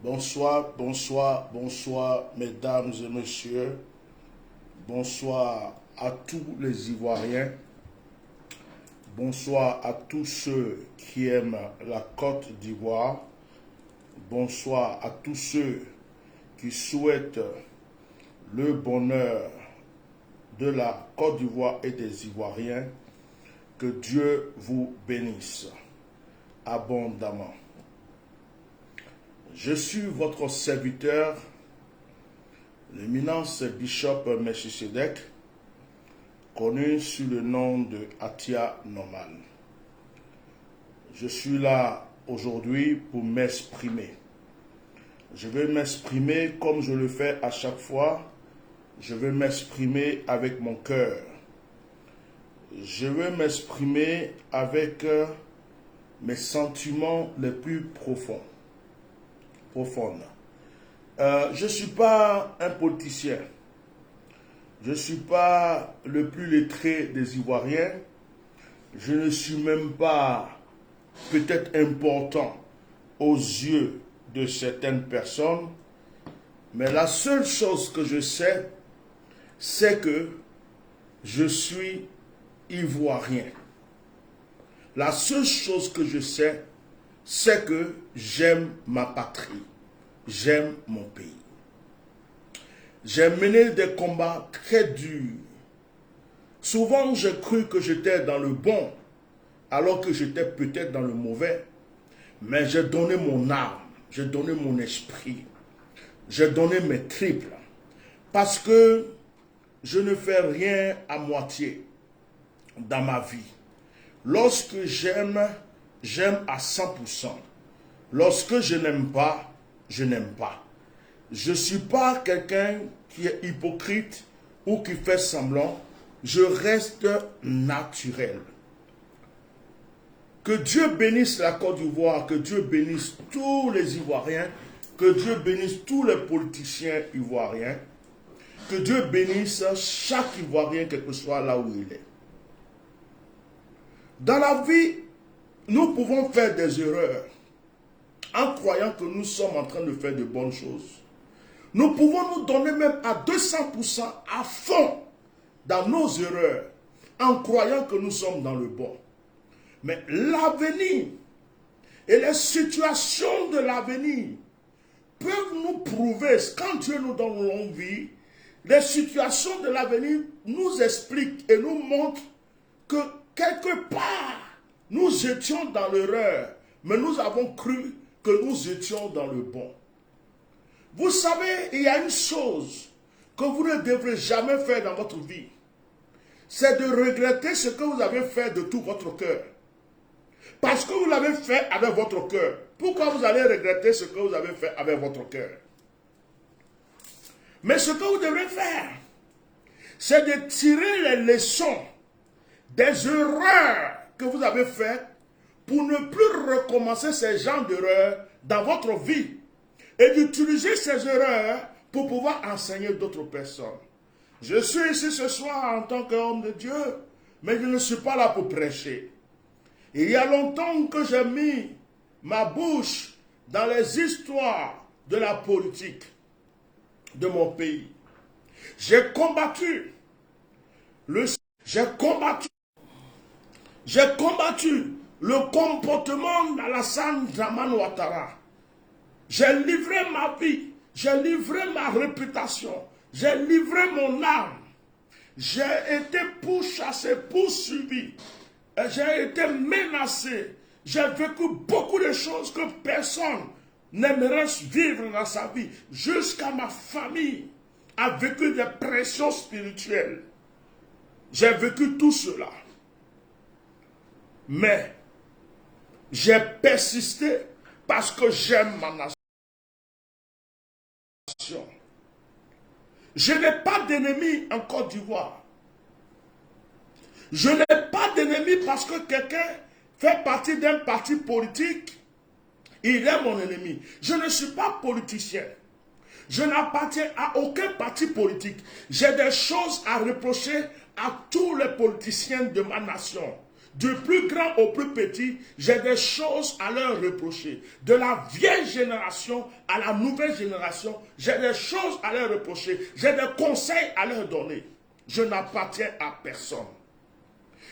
Bonsoir, bonsoir, bonsoir, mesdames et messieurs. Bonsoir à tous les Ivoiriens. Bonsoir à tous ceux qui aiment la Côte d'Ivoire. Bonsoir à tous ceux qui souhaitent le bonheur de la Côte d'Ivoire et des Ivoiriens. Que Dieu vous bénisse abondamment. Je suis votre serviteur, l'éminence Bishop Melchisedec, connu sous le nom de Atia Norman. Je suis là aujourd'hui pour m'exprimer. Je vais m'exprimer comme je le fais à chaque fois. Je vais m'exprimer avec mon cœur. Je vais m'exprimer avec mes sentiments les plus profonds. Je ne suis pas un politicien. Je ne suis pas le plus lettré des Ivoiriens. Je ne suis même pas peut-être important aux yeux de certaines personnes. Mais la seule chose que je sais, c'est que je suis ivoirien. La seule chose que je sais, c'est que j'aime ma patrie, j'aime mon pays. J'ai mené des combats très durs. Souvent, j'ai cru que j'étais dans le bon, alors que j'étais peut-être dans le mauvais. Mais j'ai donné mon âme, j'ai donné mon esprit, j'ai donné mes triples. Parce que je ne fais rien à moitié dans ma vie. Lorsque j'aime, j'aime à 100%. Lorsque je n'aime pas, je n'aime pas. Je ne suis pas quelqu'un qui est hypocrite ou qui fait semblant. Je reste naturel. Que Dieu bénisse la Côte d'Ivoire, que Dieu bénisse tous les Ivoiriens, que Dieu bénisse tous les politiciens ivoiriens, que Dieu bénisse chaque Ivoirien, quel que soit là où il est. Dans la vie, nous pouvons faire des erreurs en croyant que nous sommes en train de faire de bonnes choses. Nous pouvons nous donner même à 200% à fond dans nos erreurs en croyant que nous sommes dans le bon. Mais l'avenir et les situations de l'avenir peuvent nous prouver, quand Dieu nous donne longue vie, les situations de l'avenir nous expliquent et nous montrent que quelque part, nous étions dans l'erreur, mais nous avons cru que nous étions dans le bon. Vous savez, il y a une chose que vous ne devrez jamais faire dans votre vie. C'est de regretter ce que vous avez fait de tout votre cœur. Parce que vous l'avez fait avec votre cœur. Pourquoi vous allez regretter ce que vous avez fait avec votre cœur? Mais ce que vous devrez faire, c'est de tirer les leçons des erreurs que vous avez faites pour ne plus recommencer ces genres d'erreurs dans votre vie et d'utiliser ces erreurs pour pouvoir enseigner d'autres personnes. Je suis ici ce soir en tant qu'homme de Dieu, mais je ne suis pas là pour prêcher. Il y a longtemps que j'ai mis ma bouche dans les histoires de la politique de mon pays. J'ai combattu le comportement d'Alassane Dramane Ouattara. J'ai livré ma vie, j'ai livré ma réputation, j'ai livré mon âme. J'ai été pourchassé, poursuivi, j'ai été menacé. J'ai vécu beaucoup de choses que personne n'aimerait vivre dans sa vie. Jusqu'à ma famille a vécu des pressions spirituelles. J'ai vécu tout cela. Mais j'ai persisté parce que j'aime ma nation. Je n'ai pas d'ennemi en Côte d'Ivoire. Je n'ai pas d'ennemi parce que quelqu'un fait partie d'un parti politique. Il est mon ennemi. Je ne suis pas politicien. Je n'appartiens à aucun parti politique. J'ai des choses à reprocher à tous les politiciens de ma nation. Du plus grand au plus petit, j'ai des choses à leur reprocher. De la vieille génération à la nouvelle génération, j'ai des choses à leur reprocher. J'ai des conseils à leur donner. Je n'appartiens à personne.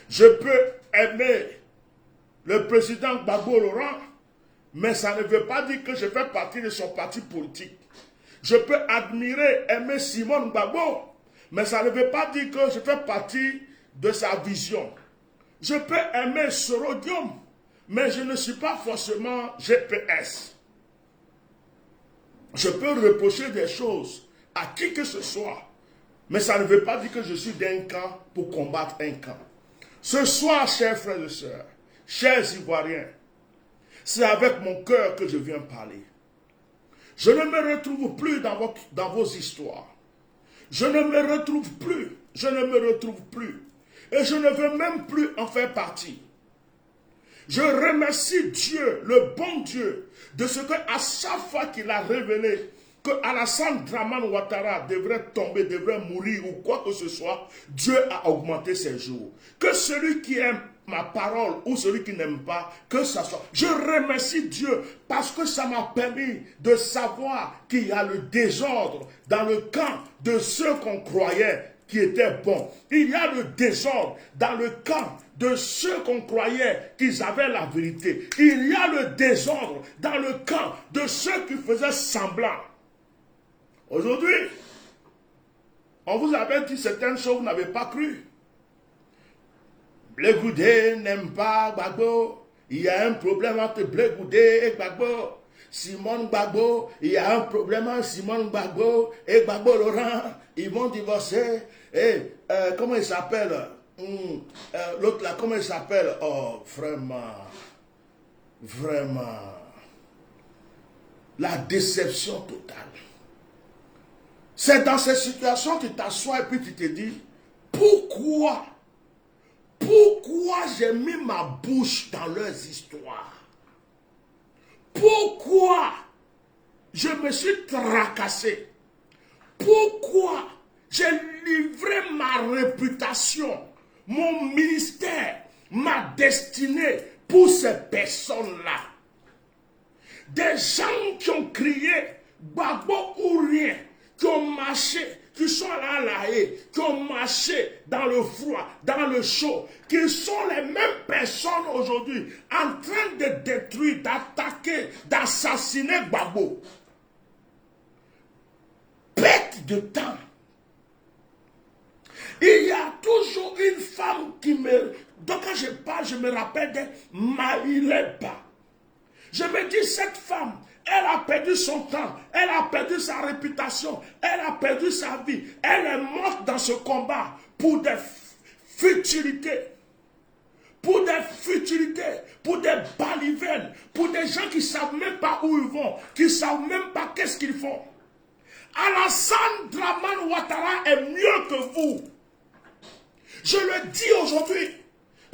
Je peux aimer le président Gbagbo Laurent, mais ça ne veut pas dire que je fais partie de son parti politique. Je peux admirer, aimer Simone Gbagbo, mais ça ne veut pas dire que je fais partie de sa vision. Je peux aimer Sorodium, mais je ne suis pas forcément GPS. Je peux reprocher des choses à qui que ce soit, mais ça ne veut pas dire que je suis d'un camp pour combattre un camp. Ce soir, chers frères et sœurs, chers Ivoiriens, c'est avec mon cœur que je viens parler. Je ne me retrouve plus dans vos histoires. Je ne me retrouve plus. Je ne me retrouve plus. Et je ne veux même plus en faire partie. Je remercie Dieu, le bon Dieu, de ce qu'à chaque fois qu'il a révélé que Alassane Dramane Ouattara devrait tomber, devrait mourir ou quoi que ce soit, Dieu a augmenté ses jours. Que celui qui aime ma parole ou celui qui n'aime pas, que ça soit. Je remercie Dieu parce que ça m'a permis de savoir qu'il y a le désordre dans le camp de ceux qu'on croyait qui étaient bons. Il y a le désordre dans le camp de ceux qu'on croyait qu'ils avaient la vérité. Il y a le désordre dans le camp de ceux qui faisaient semblant. Aujourd'hui, on vous avait dit certaines choses, vous n'avez pas cru. Blé Goudé n'aime pas Gbagbo. Il y a un problème entre Blé Goudé et Gbagbo. Simone Gbagbo, il y a un problème entre Simone Gbagbo et Gbagbo Laurent. Ils vont divorcer. Et comment il s'appelle? L'autre là, comment il s'appelle? Oh, vraiment. Vraiment. La déception totale. C'est dans ces situations que tu t'assois et puis tu te dis, pourquoi j'ai mis ma bouche dans leurs histoires? Pourquoi je me suis tracassé? Pourquoi j'ai livré ma réputation, mon ministère, ma destinée pour ces personnes-là? Des gens qui ont crié Gbagbo ou rien, qui ont marché, qui sont là à La Haye, qui ont marché dans le froid, dans le chaud, qui sont les mêmes personnes aujourd'hui en train de détruire, d'attaquer, d'assassiner Gbagbo. Perte de temps. Il y a toujours une femme qui me... Donc quand je parle, je me rappelle de Maïleba. Je me dis, cette femme, elle a perdu son temps, elle a perdu sa réputation, elle a perdu sa vie. Elle est morte dans ce combat pour des futilités. Pour des futilités, pour des balivernes, pour des gens qui ne savent même pas où ils vont, qui ne savent même pas qu'est-ce qu'ils font. Alassane Dramane Ouattara est mieux que vous. Je le dis aujourd'hui,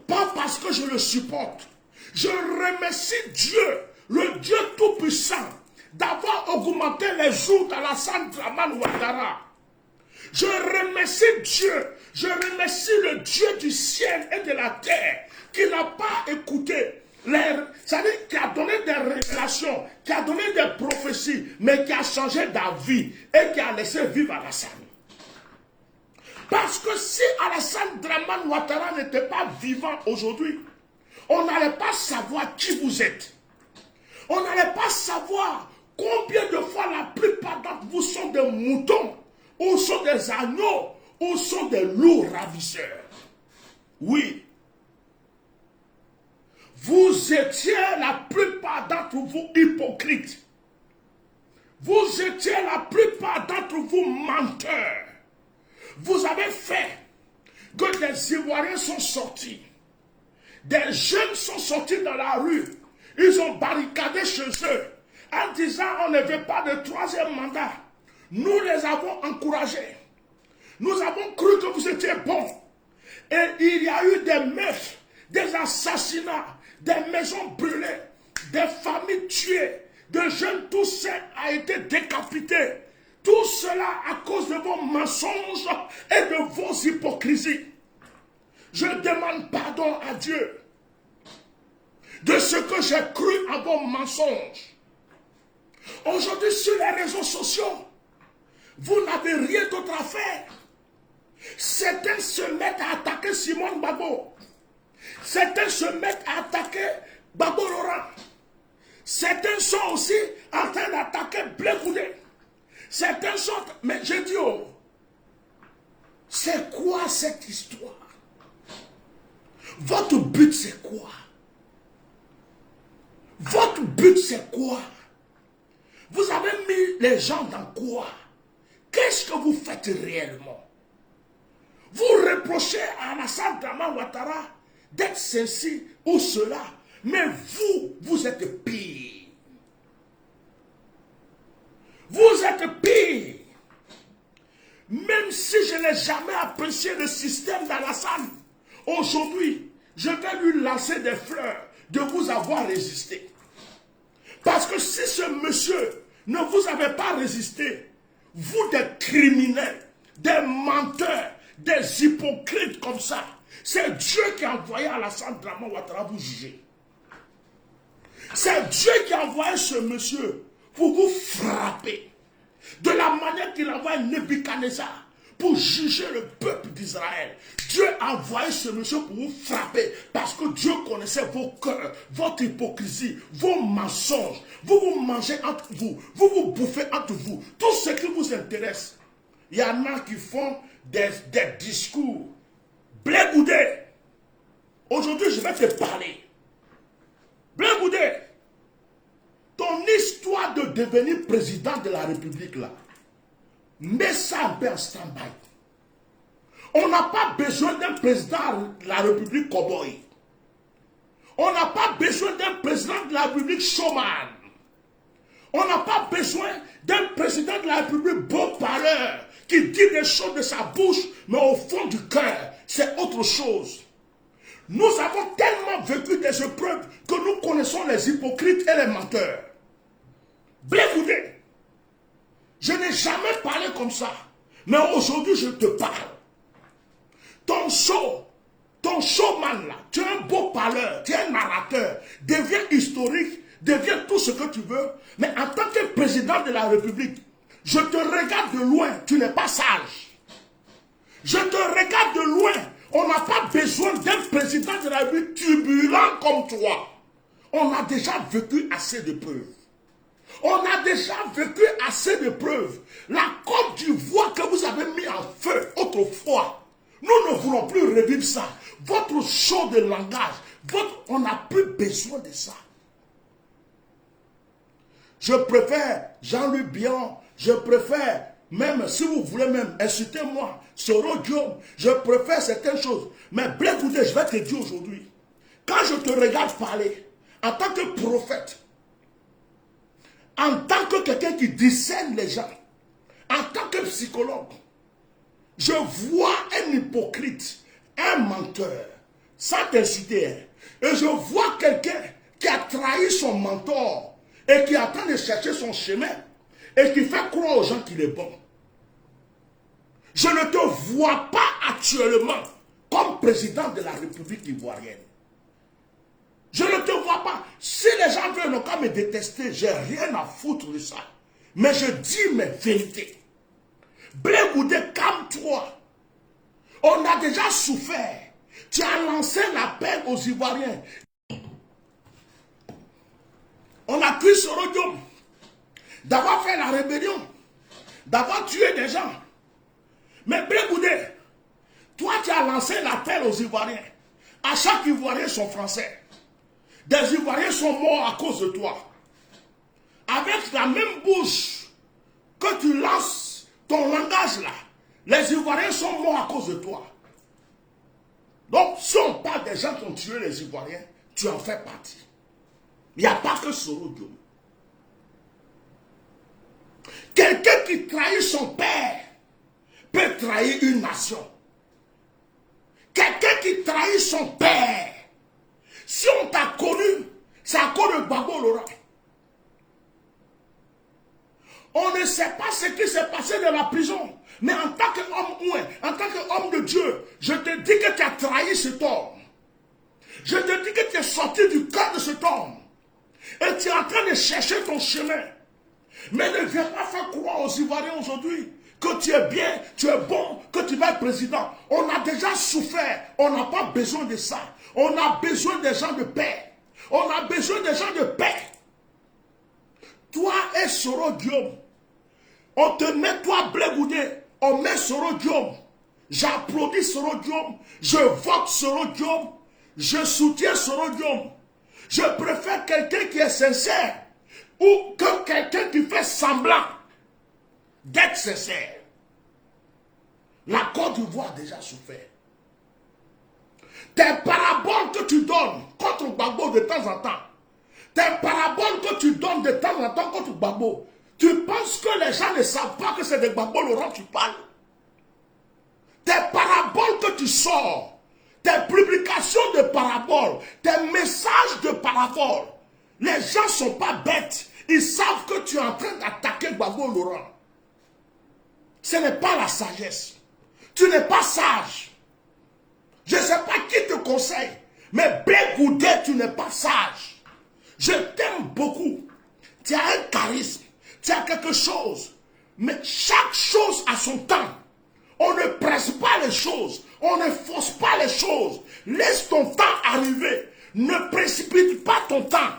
pas parce que je le supporte. Je remercie Dieu, le Dieu Tout-Puissant, d'avoir augmenté les jours d'Alassane Dramane Ouattara. Je remercie Dieu, je remercie le Dieu du ciel et de la terre qui n'a pas écouté, c'est-à-dire qui a donné des révélations, qui a donné des prophéties, mais qui a changé d'avis et qui a laissé vivre Alassane. Parce que si Alassane Dramane Ouattara n'était pas vivant aujourd'hui, on n'allait pas savoir qui vous êtes. On n'allait pas savoir combien de fois la plupart d'entre vous sont des moutons, ou sont des agneaux, ou sont des loups ravisseurs. Oui. Vous étiez la plupart d'entre vous hypocrites. Vous étiez la plupart d'entre vous menteurs. Vous avez fait que des Ivoiriens sont sortis. Des jeunes sont sortis dans la rue. Ils ont barricadé chez eux en disant on ne veut pas de troisième mandat. Nous les avons encouragés. Nous avons cru que vous étiez bons. Et il y a eu des meurtres, des assassinats, des maisons brûlées, des familles tuées, de jeunes tous a été décapités. Tout cela à cause de vos mensonges et de vos hypocrisies. Je demande pardon à Dieu. de ce que j'ai cru à vos mensonges. Aujourd'hui, sur les réseaux sociaux, vous n'avez rien d'autre à faire. Certains se mettent à attaquer Simone Gbagbo. Certains se mettent à attaquer Gbagbo Laurent. Certains sont aussi en train d'attaquer Blé Goudé. Certains sont... Mais j'ai dit, oh, c'est quoi cette histoire? Votre but, c'est quoi? Votre but, c'est quoi? Vous avez mis les gens dans quoi? Qu'est-ce que vous faites réellement? Vous reprochez à Alassane Dramane Ouattara d'être ceci ou cela. Mais vous êtes pire. Vous êtes pire. Même si je n'ai jamais apprécié le système d'Alassane, aujourd'hui, je vais lui lancer des fleurs de vous avoir résisté. Parce que si ce monsieur ne vous avait pas résisté, vous des criminels, des menteurs, des hypocrites comme ça, c'est Dieu qui a envoyé Alassane Dramane Ouattara vous juger. C'est Dieu qui a envoyé ce monsieur pour vous frapper. De la manière qu'il a envoyé Nebuchadnezzar pour juger le peuple d'Israël. Dieu a envoyé ce monsieur pour vous frapper parce que Dieu connaissait vos cœurs, votre hypocrisie, vos mensonges. Vous vous mangez entre vous, vous vous bouffez entre vous. Tout ce qui vous intéresse. Il y en a qui font des discours. Blé Goudé, aujourd'hui je vais te parler. Blé Goudé, ton histoire de devenir président de la République là, mets ça un peu en stand-by. On n'a pas besoin d'un président de la République cowboy. On n'a pas besoin d'un président de la République showman. On n'a pas besoin d'un président de la République beau parleur qui dit des choses de sa bouche, mais au fond du cœur, c'est autre chose. Nous avons tellement vécu des épreuves que nous connaissons les hypocrites et les menteurs. Blé Goudé, je n'ai jamais parlé comme ça, mais aujourd'hui je te parle. Ton showman là, tu es un beau parleur, tu es un narrateur, deviens historique, deviens tout ce que tu veux, mais en tant que président de la République, je te regarde de loin, tu n'es pas sage. Je te regarde de loin, on n'a pas besoin d'un président de la République turbulent comme toi. On a déjà vécu assez de preuves. On a déjà vécu assez de preuves. La Côte d'Ivoire que vous avez mis en feu autrefois, nous ne voulons plus revivre ça. Votre show de langage, on n'a plus besoin de ça. Je préfère Jean-Louis Bion, je préfère, même si vous voulez même insulter-moi, Soro Diom, je préfère certaines choses. Mais Blé Goudé, je vais te dire aujourd'hui, quand je te regarde parler, en tant que prophète, en tant que quelqu'un qui discerne les gens, en tant que psychologue, je vois un hypocrite, un menteur, sans t'insulter, et je vois quelqu'un qui a trahi son mentor, et qui est en train de chercher son chemin, et qui fait croire aux gens qu'il est bon. Je ne te vois pas actuellement comme président de la République ivoirienne. Je ne te vois pas. Si les gens veulent encore me détester, j'ai rien à foutre de ça. Mais je dis mes vérités. Blé Goudé, calme-toi. On a déjà souffert. Tu as lancé l'appel aux Ivoiriens. On a cru sur Rodium d'avoir fait la rébellion, d'avoir tué des gens. Mais Blé Goudé, toi tu as lancé l'appel aux Ivoiriens. À chaque Ivoirien sont français. Des Ivoiriens sont morts à cause de toi. Avec la même bouche que tu lances ton langage là, les Ivoiriens sont morts à cause de toi. Donc si on parle des gens qui ont tué les Ivoiriens, tu en fais partie. Il n'y a pas que Soro Diom. Quelqu'un qui trahit son père peut trahir une nation. Quelqu'un qui trahit son père, si on t'a connu, c'est à cause de Gbagbo Laurent. On ne sait pas ce qui s'est passé dans la prison. Mais en tant qu'homme, en tant qu'homme de Dieu, je te dis que tu as trahi cet homme. Je te dis que tu es sorti du cœur de cet homme. Et tu es en train de chercher ton chemin. Mais ne viens pas faire croire aux Ivoiriens aujourd'hui que tu es bien, tu es bon, que tu vas être président. On a déjà souffert. On n'a pas besoin de ça. On a besoin des gens de paix. On a besoin des gens de paix. Toi et Soro Diom, on te met toi Blé Goudé, on met Soro Diom. J'applaudis Soro Diom, je vote Soro Diom, je soutiens Soro Diom. Je préfère quelqu'un qui est sincère ou que quelqu'un qui fait semblant d'être sincère. La Côte d'Ivoire a déjà souffert. Tes paraboles que tu donnes contre Gbagbo de temps en temps, tes paraboles que tu donnes de temps en temps contre Gbagbo, tu penses que les gens ne savent pas que c'est de Gbagbo Laurent tu parles? Tes paraboles que tu sors, tes publications de paraboles, tes messages de paraboles, les gens ne sont pas bêtes. Ils savent que tu es en train d'attaquer Gbagbo Laurent. Ce n'est pas la sagesse. Tu n'es pas sage. Je ne sais pas qui te conseille, mais Blé Goudé, tu n'es pas sage. Je t'aime beaucoup. Tu as un charisme, tu as quelque chose. Mais chaque chose a son temps. On ne presse pas les choses. On ne force pas les choses. Laisse ton temps arriver. Ne précipite pas ton temps.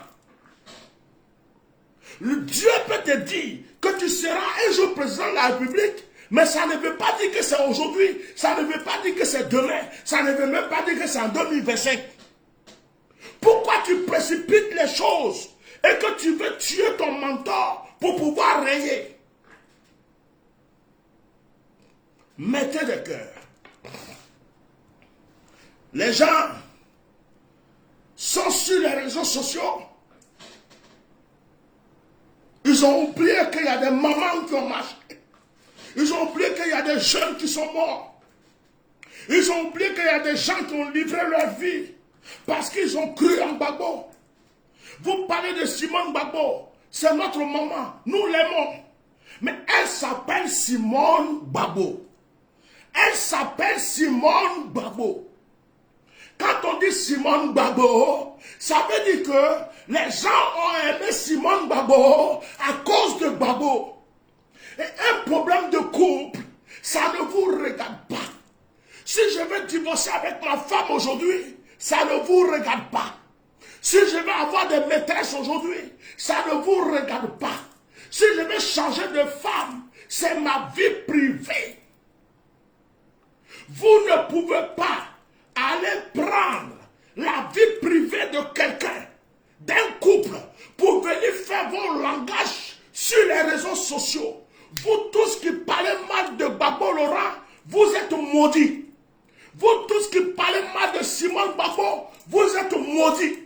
Le Dieu peut te dire que tu seras un jour président de la République, mais ça ne veut pas dire que c'est aujourd'hui. Ça ne veut pas dire que c'est demain. Ça ne veut même pas dire que c'est en 2025. Pourquoi tu précipites les choses et que tu veux tuer ton mentor pour pouvoir régner? Mettez le cœur. Les gens sont sur les réseaux sociaux. Ils ont oublié qu'il y a des mamans qui ont marché. Ils ont oublié qu'il y a des jeunes qui sont morts. Ils ont oublié qu'il y a des gens qui ont livré leur vie parce qu'ils ont cru en Gbagbo. Vous parlez de Simone Gbagbo. C'est notre maman. Nous l'aimons. Mais elle s'appelle Simone Gbagbo. Elle s'appelle Simone Gbagbo. Quand on dit Simone Gbagbo, ça veut dire que les gens ont aimé Simone Gbagbo à cause de Gbagbo. Et un problème de couple, ça ne vous regarde pas. Si je veux divorcer avec ma femme aujourd'hui, ça ne vous regarde pas. Si je veux avoir des maîtresses aujourd'hui, ça ne vous regarde pas. Si je veux changer de femme, c'est ma vie privée. Vous ne pouvez pas aller prendre la vie privée de quelqu'un, d'un couple, pour venir faire vos langages sur les réseaux sociaux. Vous tous qui parlez mal de Gbagbo Laurent, vous êtes maudits. Vous tous qui parlez mal de Simone Gbagbo, vous êtes maudits.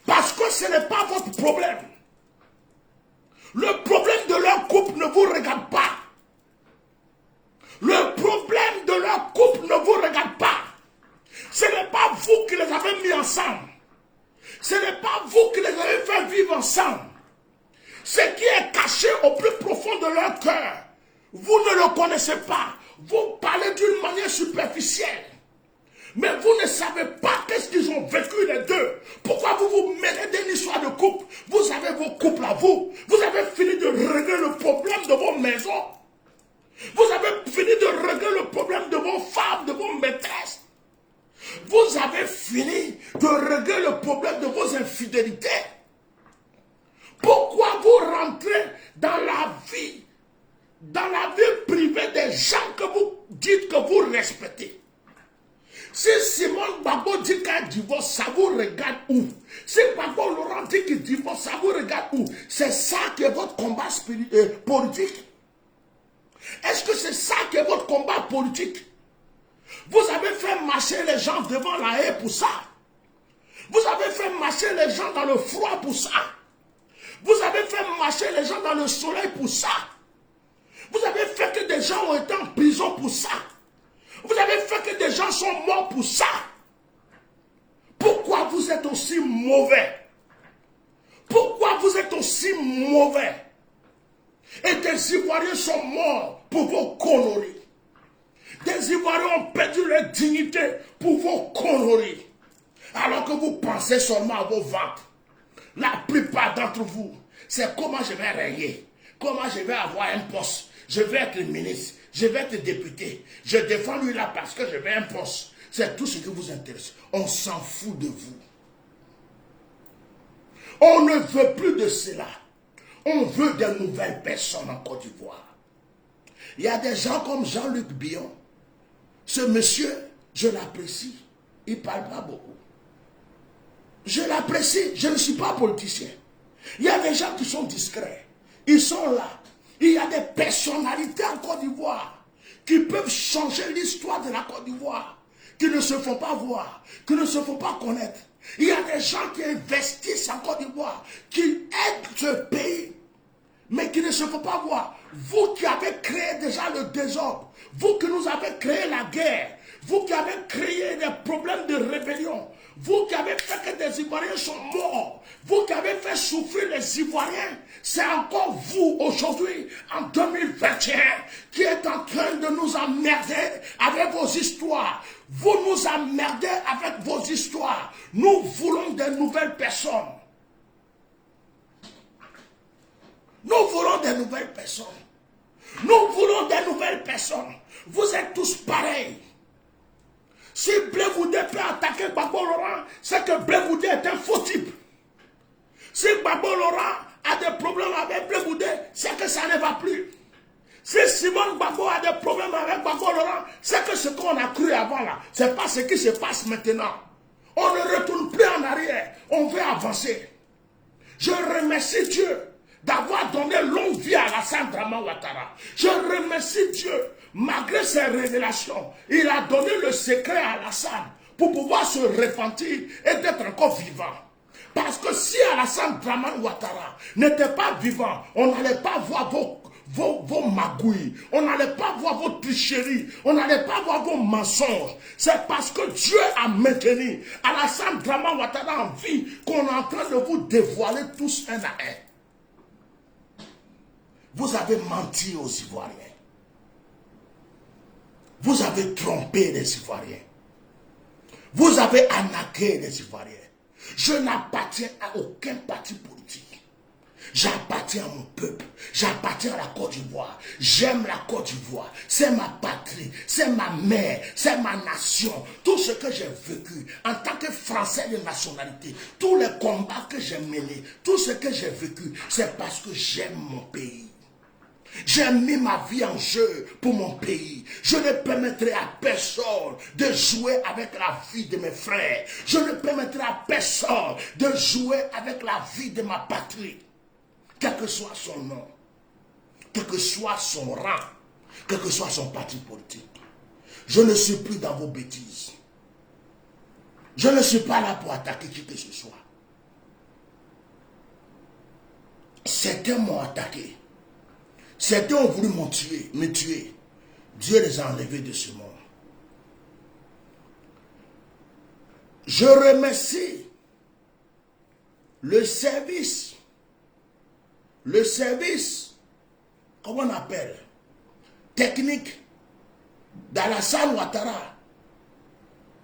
Parce que ce n'est pas votre problème. Le problème de leur couple ne vous regarde pas. Le problème de leur couple ne vous regarde pas. Ce n'est pas vous qui les avez mis ensemble. Ce n'est pas vous qui les avez fait vivre ensemble. Ce qui est caché au plus profond de leur cœur, vous ne le connaissez pas. Vous parlez d'une manière superficielle. Mais vous ne savez pas qu'est-ce qu'ils ont vécu les deux. Pourquoi vous vous mêlez d'une histoire de couple? Vous avez vos couples à vous. Vous avez fini de régler le problème de vos maisons. Vous avez fini de régler le problème de vos femmes, de vos maîtresses. Vous avez fini de régler le problème de vos infidélités. Pourquoi vous rentrez dans la vie privée des gens que vous dites que vous respectez? Si Simone Gbagbo dit qu'un divorce, ça vous regarde où? Si Gbagbo Laurent dit qu'il divorce, ça vous regarde où? C'est ça qui est votre combat politique? Est-ce que c'est ça qui est votre combat politique? Vous avez fait marcher les gens devant la haie pour ça. Vous avez fait marcher les gens dans le froid pour ça. Vous avez fait marcher les gens dans le soleil pour ça. Vous avez fait que des gens ont été en prison pour ça. Vous avez fait que des gens sont morts pour ça. Pourquoi vous êtes aussi mauvais? Pourquoi vous êtes aussi mauvais? Et des Ivoiriens sont morts pour vos conneries. Des Ivoiriens ont perdu leur dignité pour vos conneries. Alors que vous pensez seulement à vos ventes. La plupart d'entre vous, c'est comment je vais régner, comment je vais avoir un poste, je vais être ministre, je vais être député, je défends lui là parce que je vais un poste. C'est tout ce qui vous intéresse. On s'en fout de vous. On ne veut plus de cela. On veut de nouvelles personnes en Côte d'Ivoire. Il y a des gens comme Jean-Luc Billon. Ce monsieur, je l'apprécie. Il ne parle pas beaucoup. Je l'apprécie. Je ne suis pas politicien. Il y a des gens qui sont discrets. Ils sont là. Il y a des personnalités en Côte d'Ivoire qui peuvent changer l'histoire de la Côte d'Ivoire, qui ne se font pas voir, qui ne se font pas connaître. Il y a des gens qui investissent en Côte d'Ivoire, qui aident ce pays, mais qui ne se font pas voir. Vous qui avez créé déjà le désordre, vous qui nous avez créé la guerre, vous qui avez créé des problèmes de rébellion, vous qui avez fait que des Ivoiriens sont morts, vous qui avez fait souffrir les Ivoiriens, c'est encore vous aujourd'hui, en 2021, qui êtes en train de nous emmerder avec vos histoires. Vous nous emmerdez avec vos histoires. Nous voulons de nouvelles personnes. Nous voulons de nouvelles personnes. Nous voulons de nouvelles personnes. Vous êtes tous pareils. Si Blé-Goudé peut attaquer Gbagbo Laurent, c'est que Blé-Goudé est un faux type. Si Gbagbo Laurent a des problèmes avec Blé-Goudé, c'est que ça ne va plus. Si Simon Gbagbo a des problèmes avec Gbagbo Laurent, c'est que ce qu'on a cru avant là, c'est pas ce qui se passe maintenant. On ne retourne plus en arrière, on veut avancer. Je remercie Dieu d'avoir donné longue vie à Alassane Draman Ouattara. Je remercie Dieu, malgré ses révélations, il a donné le secret à Alassane pour pouvoir se repentir et d'être encore vivant. Parce que si Alassane Draman Ouattara n'était pas vivant, on n'allait pas voir vos magouilles, on n'allait pas voir vos tricheries, on n'allait pas voir vos mensonges. C'est parce que Dieu a maintenu Alassane Draman Ouattara en vie qu'on est en train de vous dévoiler tous un à un. Vous avez menti aux Ivoiriens. Vous avez trompé les Ivoiriens. Vous avez arnaqué les Ivoiriens. Je n'appartiens à aucun parti politique. J'appartiens à mon peuple. J'appartiens à la Côte d'Ivoire. J'aime la Côte d'Ivoire. C'est ma patrie. C'est ma mère. C'est ma nation. Tout ce que j'ai vécu en tant que Français de nationalité, tous les combats que j'ai menés, tout ce que j'ai vécu, c'est parce que j'aime mon pays. J'ai mis ma vie en jeu pour mon pays. Je ne permettrai à personne de jouer avec la vie de mes frères. Je ne permettrai à personne de jouer avec la vie de ma patrie. Quel que soit son nom, quel que soit son rang, quel que soit son parti politique. Je ne suis plus dans vos bêtises. Je ne suis pas là pour attaquer qui que ce soit. Certains m'ont attaqué. Certains ont voulu me tuer. Dieu les a enlevés de ce monde. Je remercie le service, comment on appelle, technique d'Alassane Ouattara,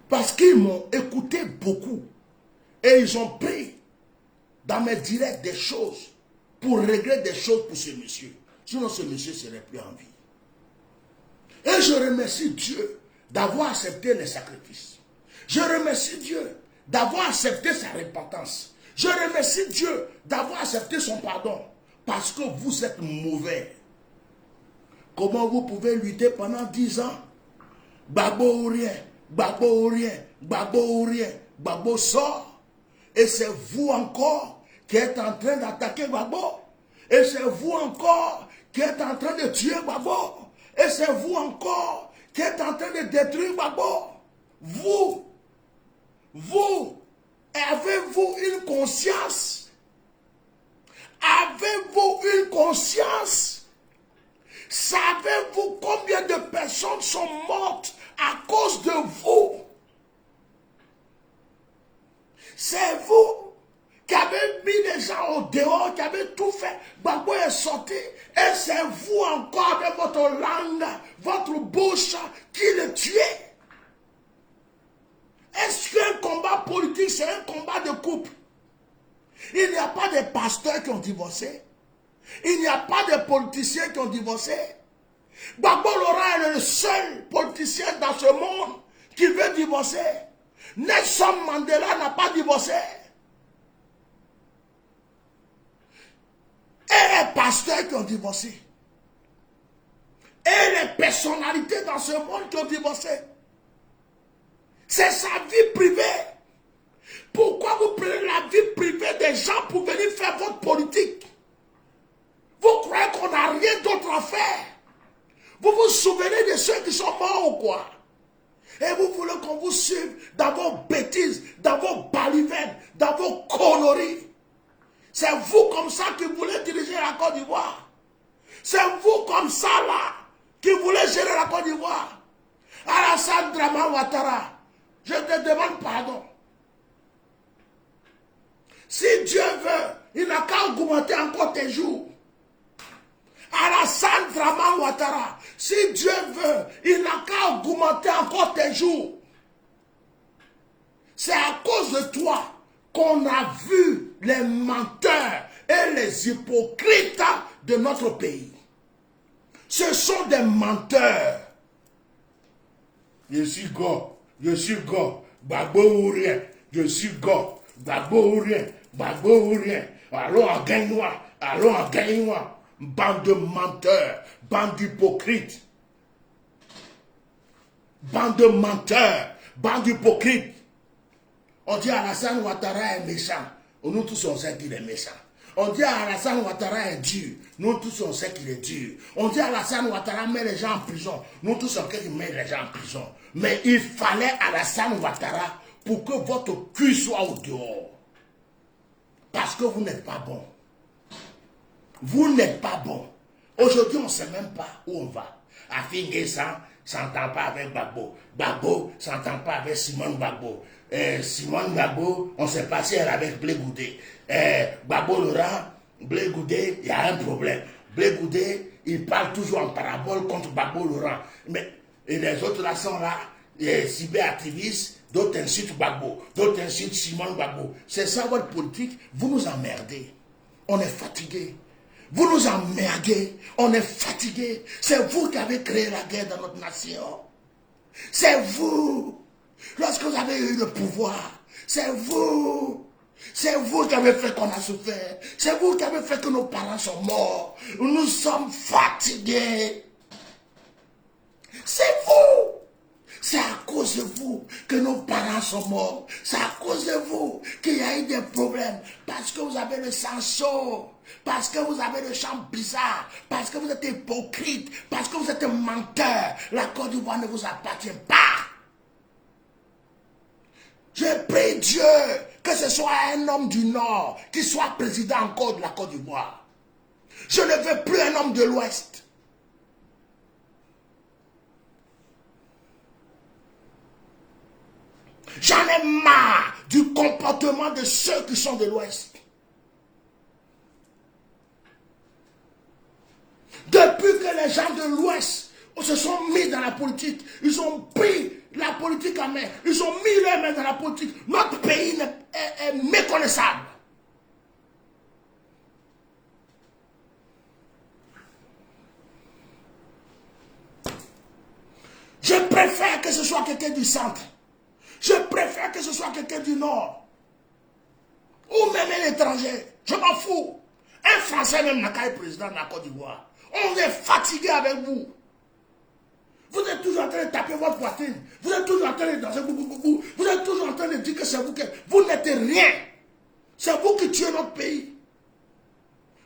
parce qu'ils m'ont écouté beaucoup et ils ont pris dans mes directs des choses pour régler des choses pour ce monsieur. Sinon, ce monsieur ne serait plus en vie. Et je remercie Dieu d'avoir accepté les sacrifices. Je remercie Dieu d'avoir accepté sa repentance. Je remercie Dieu d'avoir accepté son pardon. Parce que vous êtes mauvais. Comment vous pouvez lutter pendant 10 ans? Gbagbo ou rien, Gbagbo ou rien, Gbagbo ou rien, Gbagbo sort. Et c'est vous encore qui êtes en train d'attaquer Gbagbo. Et c'est vous encore qui êtes en train de tuer Gbagbo. Et c'est vous encore qui êtes en train de détruire Gbagbo. Vous, avez-vous une conscience? Avez-vous une conscience? Savez-vous combien de personnes sont mortes à cause de vous? C'est vous qui avez mis les gens au dehors, qui avez tout fait. Gbagbo est sorti et c'est vous encore avec votre langue, votre bouche qui le tuez. Est-ce qu'un combat politique, c'est un combat de couple? Il n'y a pas de pasteurs qui ont divorcé. Il n'y a pas de politiciens qui ont divorcé. Gbagbo Laurent est le seul politicien dans ce monde qui veut divorcer. Nelson Mandela n'a pas divorcé. Et les pasteurs qui ont divorcé. Et les personnalités dans ce monde qui ont divorcé. C'est sa vie privée. Pourquoi vous prenez la vie privée des gens pour venir faire votre politique? Vous croyez qu'on n'a rien d'autre à faire? Vous vous souvenez de ceux qui sont morts ou quoi? Et vous voulez qu'on vous suive dans vos bêtises, dans vos balivernes, dans vos conneries. C'est vous comme ça qui voulez diriger la Côte d'Ivoire. C'est vous comme ça là qui voulez gérer la Côte d'Ivoire. Alassane Dramane Ouattara, je te demande pardon. Si Dieu veut, il n'a qu'à augmenter encore tes jours. Alassane Dramane Ouattara, si Dieu veut, il n'a qu'à augmenter encore tes jours. C'est à cause de toi qu'on a vu les menteurs et les hypocrites de notre pays. Ce sont des menteurs. Je suis go, Gbagbo ou rien, je suis go, Gbagbo ou rien, allons en gagne-moi. Bande de menteurs, bande d'hypocrites. Bande de menteurs, bande d'hypocrites. On dit Alassane Ouattara est méchant. Nous tous on sait qu'il est méchant. On dit Alassane Ouattara est dur. Nous tous on sait qu'il est dur. On dit Alassane Ouattara met les gens en prison. Nous tous on sait qu'il met les gens en prison. Mais il fallait Alassane Ouattara pour que votre cul soit au dehors. Parce que vous n'êtes pas bon. Vous n'êtes pas bon. Aujourd'hui, on ne sait même pas où on va. Afingessa s'entend pas avec Gbagbo. Gbagbo s'entend pas avec Simone Gbagbo. Simone Gbagbo, on ne sait pas si elle est avec Blé Goudé. Gbagbo Laurent, Blé Goudé, il y a un problème. Blé Goudé, il parle toujours en parabole contre Gbagbo Laurent. Mais et les autres là sont là, cyberactivistes, d'autres incitent Gbagbo, d'autres incitent Simone Gbagbo. C'est ça votre politique. Vous nous emmerdez. On est fatigué. Vous nous emmerdez, on est fatigué. C'est vous qui avez créé la guerre dans notre nation. C'est vous. Lorsque vous avez eu le pouvoir, c'est vous. C'est vous qui avez fait qu'on a souffert. C'est vous qui avez fait que nos parents sont morts. Nous sommes fatigués. C'est vous. C'est à cause de vous que nos parents sont morts. C'est à cause de vous qu'il y a eu des problèmes. Parce que vous avez le sang chaud. Parce que vous avez le chant bizarre. Parce que vous êtes hypocrite. Parce que vous êtes menteur. La Côte d'Ivoire ne vous appartient pas. Je prie Dieu que ce soit un homme du Nord qui soit président encore de la Côte d'Ivoire. Je ne veux plus un homme de l'Ouest. J'en ai marre du comportement de ceux qui sont de l'Ouest. Depuis que les gens de l'Ouest se sont mis dans la politique, ils ont pris la politique en main, ils ont mis leurs mains dans la politique, notre pays est méconnaissable. Je préfère que ce soit quelqu'un du centre. Je préfère que ce soit quelqu'un du Nord. Ou même un étranger. Je m'en fous. Un Français même n'a qu'à être président de la Côte d'Ivoire. On est fatigué avec vous. Vous êtes toujours en train de taper votre poitrine. Vous êtes toujours en train de danser. Vous êtes toujours en train de dire que c'est vous qui... Vous n'êtes rien. C'est vous qui tuez notre pays.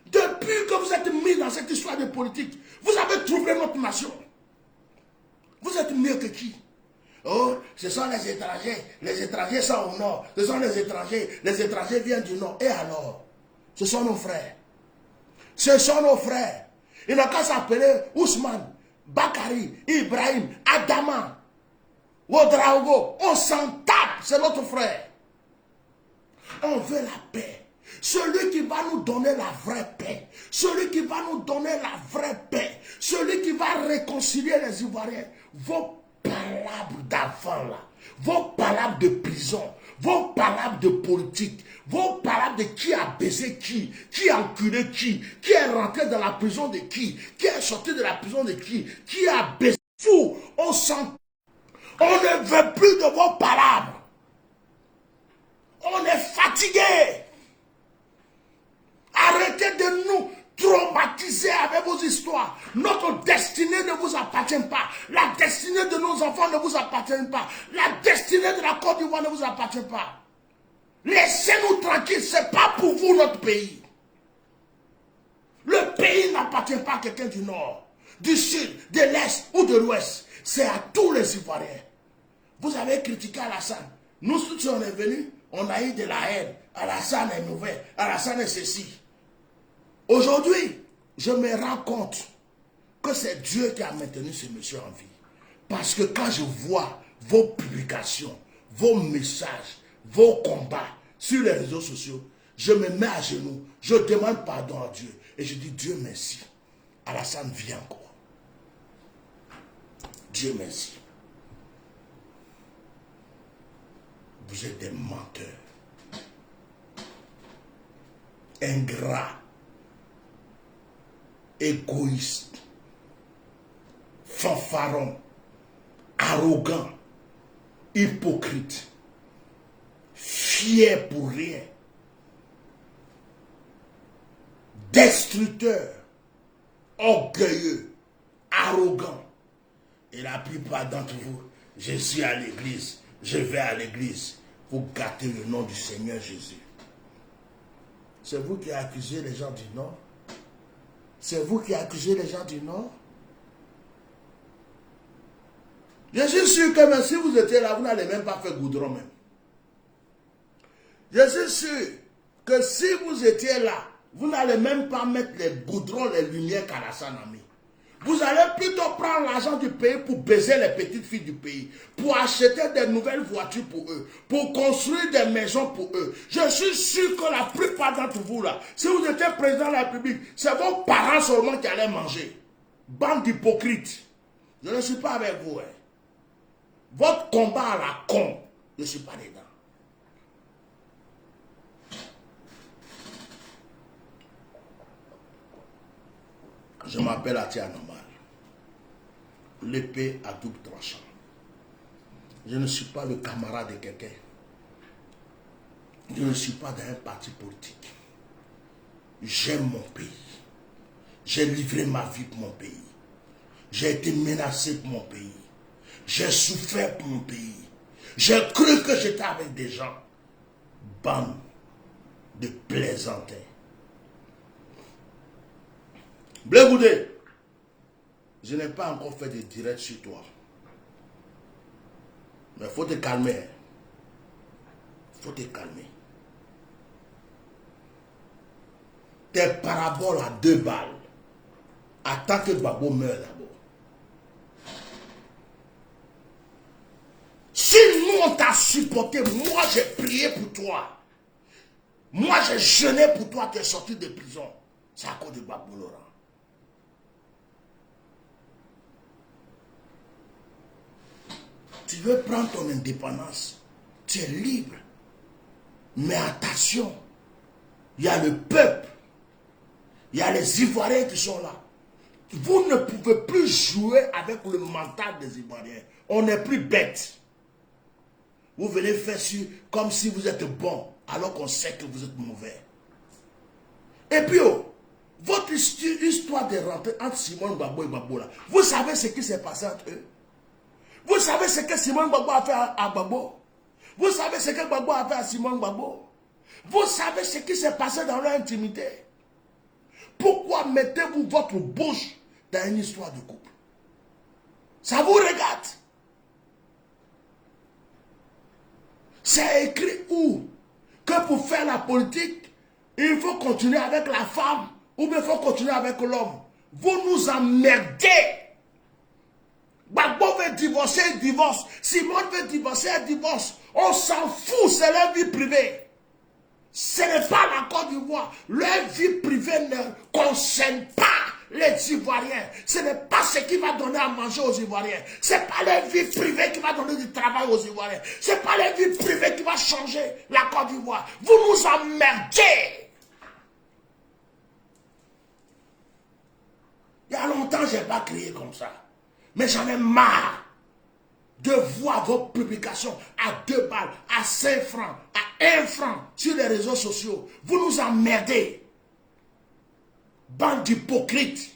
Depuis que vous êtes mis dans cette histoire de politique, vous avez troublé notre nation. Vous êtes mieux que qui? Oh, ce sont les étrangers. Les étrangers sont au nord. Ce sont les étrangers. Les étrangers viennent du nord. Et alors? Ce sont nos frères. Ce sont nos frères. Il n'a qu'à s'appeler Ousmane, Bakari, Ibrahim, Adama, Ouedraogo. On s'en tape. C'est notre frère. On veut la paix. Celui qui va nous donner la vraie paix. Celui qui va nous donner la vraie paix. Celui qui va réconcilier les Ivoiriens. Vos palabres d'avant là, vos palabres de prison, vos palabres de politique, vos palabres de qui a baisé qui a enculé qui est rentré dans la prison de qui est sorti de la prison de qui a baisé. Fou, on ne veut plus de vos palabres. On est fatigué. Arrêtez de nous traumatiser avec vos histoires. Notre destinée ne vous appartient pas. La destinée de nos enfants ne vous appartient pas. La destinée de la Côte d'Ivoire ne vous appartient pas. Laissez-nous tranquilles. Ce n'est pas pour vous notre pays. Le pays n'appartient pas à quelqu'un du nord, du sud, de l'est ou de l'ouest. C'est à tous les Ivoiriens. Vous avez critiqué Alassane. Nous tous on est venus, on a eu de la haine. Alassane est mauvais, Alassane est ceci. Aujourd'hui, je me rends compte que c'est Dieu qui a maintenu ce monsieur en vie. Parce que quand je vois vos publications, vos messages, vos combats sur les réseaux sociaux, je me mets à genoux, je demande pardon à Dieu. Et je dis, Dieu merci. Alassane vit encore. Dieu merci. Vous êtes des menteurs. Ingrats. Égoïstes. Fanfarons. Arrogants. Hypocrites. Fiers pour rien. Destructeurs. Orgueilleux. Arrogants. Et la plupart d'entre vous, je suis à l'église, je vais à l'église. Vous gâtez le nom du Seigneur Jésus. C'est vous qui accusez les gens du Nord? C'est vous qui accusez les gens du Nord? Je suis sûr que même si vous étiez là, vous n'allez même pas faire goudron même. Je suis sûr que si vous étiez là, vous n'allez même pas mettre les goudrons, les lumières qu'Alassane a mis. Vous allez plutôt prendre l'argent du pays pour baiser les petites filles du pays, pour acheter des nouvelles voitures pour eux, pour construire des maisons pour eux. Je suis sûr que la plupart d'entre vous là, si vous étiez président de la République, c'est vos parents seulement qui allaient manger. Bande d'hypocrites. Je ne suis pas avec vous. Hein. Votre combat à la con, je ne suis pas dedans. Je m'appelle Atia Normal. L'épée à double tranchant. Je ne suis pas le camarade de quelqu'un. Je ne suis pas dans un parti politique. J'aime mon pays. J'ai livré ma vie pour mon pays. J'ai été menacé pour mon pays. J'ai souffert pour mon pays. J'ai cru que j'étais avec des gens. Bande de plaisantins. Blé Goudé, je n'ai pas encore fait de direct sur toi. Mais il faut te calmer. Il faut te calmer. Tes paraboles à 2 balles. Attends que Gbagbo meure d'abord. Si nous on t'a supporté, moi j'ai prié pour toi. Moi j'ai jeûné pour toi, tu es sorti de prison. C'est à cause de Gbagbo Laurent. Tu veux prendre ton indépendance, tu es libre. Mais attention, il y a le peuple, il y a les Ivoiriens qui sont là. Vous ne pouvez plus jouer avec le mental des Ivoiriens. On n'est plus bêtes. Vous venez faire comme si vous êtes bon, alors qu'on sait que vous êtes mauvais. Et puis, votre histoire de rentrer entre Simone Gbagbo et Gbagbo là, vous savez ce qui s'est passé entre eux? Vous savez ce que Simone Gbagbo a fait à Gbagbo? Vous savez ce que Gbagbo a fait à Simone Gbagbo? Vous savez ce qui s'est passé dans leur intimité? Pourquoi mettez-vous votre bouche dans une histoire de couple? Ça vous regarde? C'est écrit où? Que pour faire la politique, il faut continuer avec la femme ou bien il faut continuer avec l'homme. Vous nous emmerdez. Gbagbo veut divorcer, il divorce. Simone veut divorcer, elle divorce. On s'en fout, c'est leur vie privée. Ce n'est pas la Côte d'Ivoire. Leur vie privée ne concerne pas les Ivoiriens. Ce n'est pas ce qui va donner à manger aux Ivoiriens. Ce n'est pas leur vie privée qui va donner du travail aux Ivoiriens. Ce n'est pas leur vie privée qui va changer la Côte d'Ivoire. Vous nous emmerdez. Il y a longtemps, je n'ai pas crié comme ça. Mais j'en ai marre de voir vos publications à 2 balles, à 5 francs, à 1 franc sur les réseaux sociaux. Vous nous emmerdez. Bande d'hypocrites.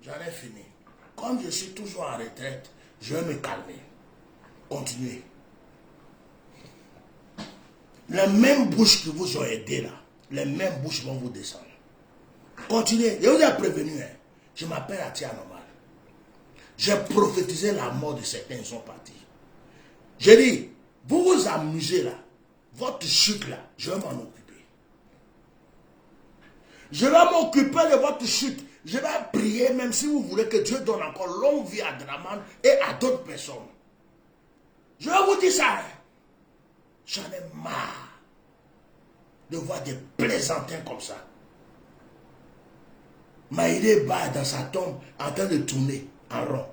J'en ai fini. Comme je suis toujours en retraite, je vais me calmer. Continuez. Les mêmes bouches qui vous ont aidé là, les mêmes bouches vont vous descendre. Continuez. Je vous ai prévenu. Je m'appelle Atia Normal. J'ai prophétisé la mort de certains, ils sont partis. J'ai dit, vous vous amusez là. Votre chute là, je vais m'en occuper. Je vais m'occuper de votre chute. Je vais prier, même si vous voulez que Dieu donne encore longue vie à Draman et à d'autres personnes. Je vais vous dire ça. J'en ai marre de voir des plaisantins comme ça. Maïdé bat dans sa tombe en train de tourner en rond.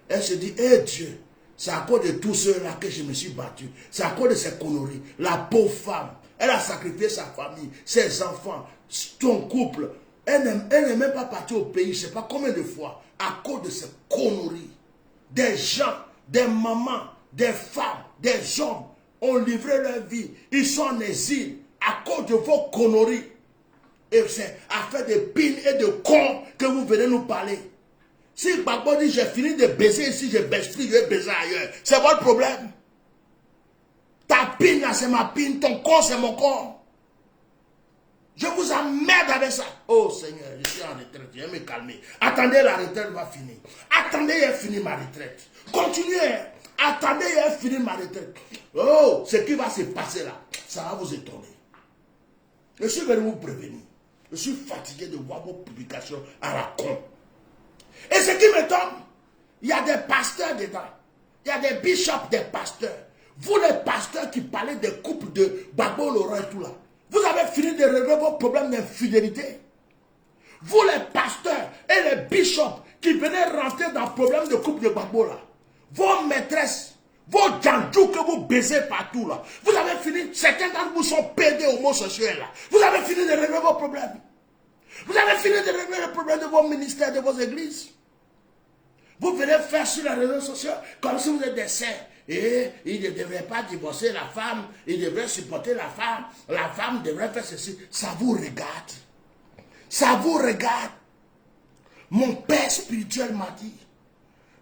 Elle se dit, eh Dieu, c'est à cause de tous ceux-là que je me suis battu. C'est à cause de ces conneries. La pauvre femme, elle a sacrifié sa famille, ses enfants, son couple. Elle n'est même pas partie au pays, je ne sais pas combien de fois, à cause de ces conneries. Des gens, des mamans, des femmes, des hommes ont livré leur vie. Ils sont en exil à cause de vos conneries. Et c'est à faire des pines et de cons que vous venez nous parler. Si Gbagbo dit j'ai fini de baiser ici, je baisse plus, je vais baiser ailleurs. C'est votre problème. Ta pine là, c'est ma pine, ton corps, c'est mon corps. Je vous emmerde avec ça. Oh Seigneur, je suis en retraite, je vais me calmer. Attendez, la retraite va finir. Attendez, j'ai fini ma retraite. Continuez. Attendez, j'ai fini ma retraite. Oh, ce qui va se passer là, ça va vous étonner. Je suis venu vous prévenir. Je suis fatigué de voir vos publications à la con. Et ce qui m'étonne, il y a des pasteurs dedans. Il y a des bishops, des pasteurs. Vous les pasteurs qui parlez des couples de Gbagbo, Laurent et tout là. Vous avez fini de régler vos problèmes d'infidélité. Vous les pasteurs et les bishops qui venaient rentrer dans le problème de couple de Gbagbo là. Vos maîtresses, vos djandjous que vous baisez partout là. Vous avez fini, certains d'entre vous sont pédés homosexuels là. Vous avez fini de régler vos problèmes. Vous avez fini de régler les problèmes de vos ministères, de vos églises. Vous venez faire sur les réseaux sociaux comme si vous êtes des saints. Et il ne devrait pas divorcer la femme, il devrait supporter la femme devrait faire ceci. Ça vous regarde. Ça vous regarde. Mon père spirituel m'a dit,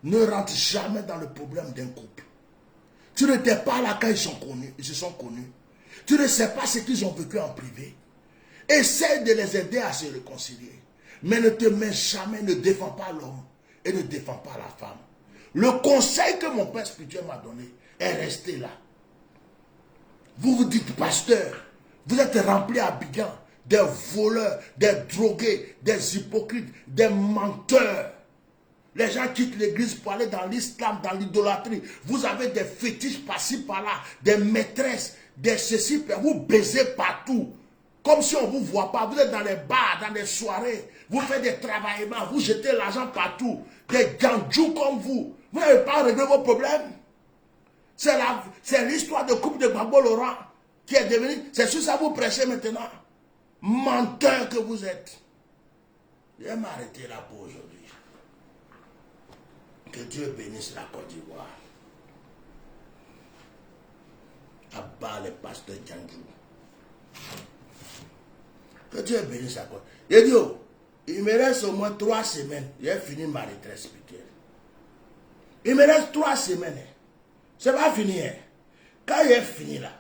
ne rentre jamais dans le problème d'un couple. Tu n'étais pas là quand ils se sont connus. Tu ne sais pas ce qu'ils ont vécu en privé. Essaye de les aider à se réconcilier. Mais ne te mets jamais, ne défends pas l'homme et ne défends pas la femme. Le conseil que mon père spirituel m'a donné est resté là. Vous vous dites pasteur, vous êtes rempli à Abidjan des voleurs, des drogués, des hypocrites, des menteurs. Les gens quittent l'église pour aller dans l'islam, dans l'idolâtrie. Vous avez des fétiches par-ci, par-là, des maîtresses, des ceci, vous baisez partout. Comme si on ne vous voit pas. Vous êtes dans les bars, dans les soirées. Vous faites des travaillements, vous jetez l'argent partout. Des gandjous comme vous. Vous n'avez pas réglé vos problèmes. C'est l'histoire de couple de Gbagbo Laurent qui est devenue. C'est sur ça que vous prêchez maintenant. Menteur que vous êtes. Je vais m'arrêter là pour aujourd'hui. Que Dieu bénisse la Côte d'Ivoire. Abat les pasteurs Djandjou. Que Dieu bénisse la Côte. Et Dieu, il me reste au moins 3 semaines. J'ai fini ma retraite spirituelle. Il me reste 3 semaines. C'est pas fini. Quand j'ai fini là,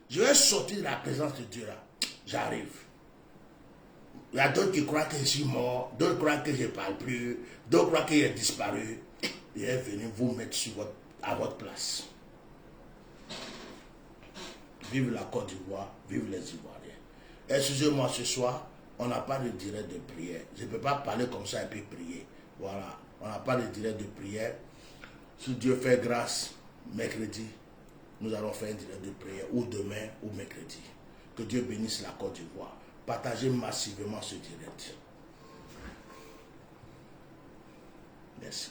je vais sortir de la présence de Dieu là. J'arrive. Il y a d'autres qui croient que je suis mort, d'autres croient que je ne parle plus, d'autres croient que j'ai disparu. Je vais venir vous mettre à votre place. Vive la Côte d'Ivoire, vive les Ivoiriens. Excusez-moi, ce soir, on n'a pas de direct de prière. Je ne peux pas parler comme ça et puis prier. Voilà, on n'a pas de direct de prière. Si Dieu fait grâce, mercredi, nous allons faire un direct de prière, ou demain, ou mercredi. Que Dieu bénisse la Côte d'Ivoire. Partagez massivement ce direct. Merci.